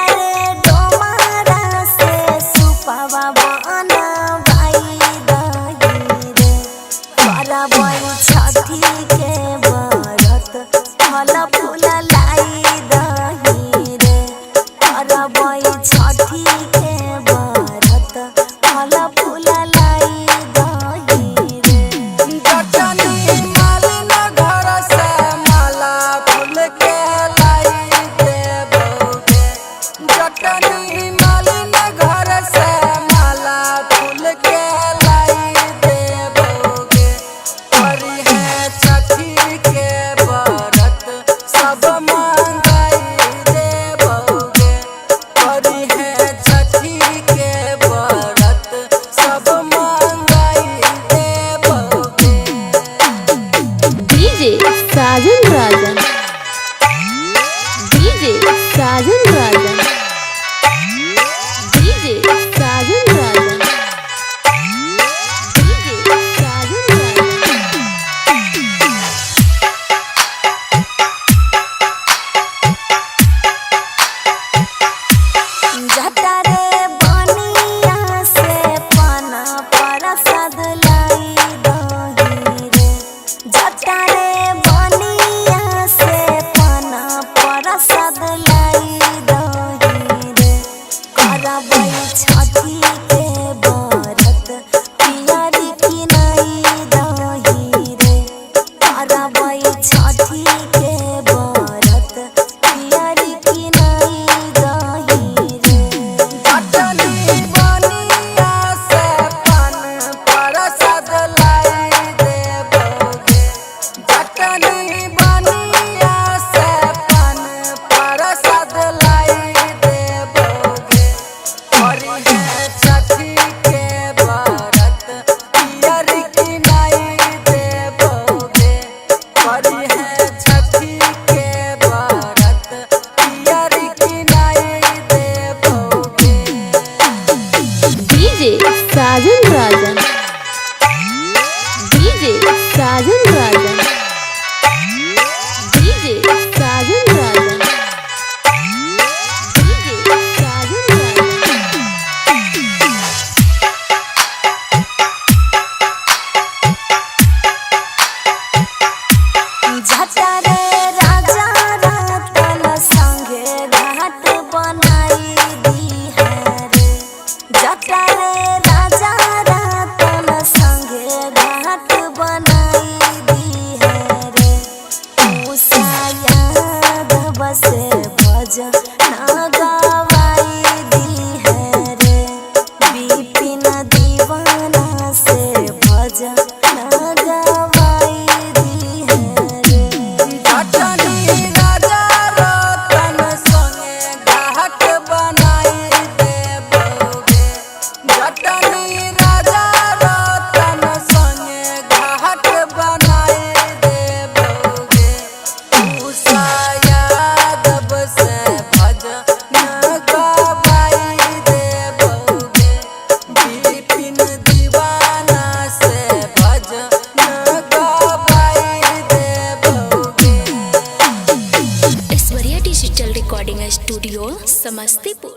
रे डोमारा से सुपावा बना भाई दही रे करबै छठी के व्रत फल फूल लाई दही रे करबै छठी के व्रत फल फूल लाई दही रे। जटनी मालिन घर से माला फूल के लाई देबोगे। जटनी मालिन घर से माला फूल के लाई देबोगे। करी है छठी के व्रत सब मांगाई देबोगे। करी है छठी के व्रत सब मांगाई देबोगे। डीजे साजन राजन, डीजे साजन राजन, डीजे साजन राजन, डीजे साजन राजन। जटा रे बनिया से पाना प्रसाद लाई दही रे जटा रे बनिया से पाना प्रसाद लाई दही रे करबै छठी के व्रत पियरी किनाई दही रे करबै छठी के व्रत पियरी किनाई दही रे। जटनी बनिया से पान प्रसाद लाई देबोगे। जटनी बनिया से पान प्रसाद लाई देबोगे। करी है छठी के व्रत पियरी किनाई देबोगे। करी है छठी के व्रत पियरी किनाई देबोगे। डीजे साजन राजन, डीजे साजन राजन, डीजे साजन राजन, डीजे साजन राजन। जटा रे राजा रतन संगे घाट बनाई दी है रे जटा रे राजा रतन संगे घाट बनाई दी है रे उषा यादव से भजन गवाई दी है रे विपिन दीवाना से भजन गवाई दी है रे। जटनी राजा रतन संगे घाट बनाई देबोगे। जटनी राजा रतन संगे घाट बनाई देबोगे। उषा यादव से भजन गवाई देबोगे। विपिन दीवाना से भजन गवाई देबोगे। Aishwarya digital recording studio Samastipur.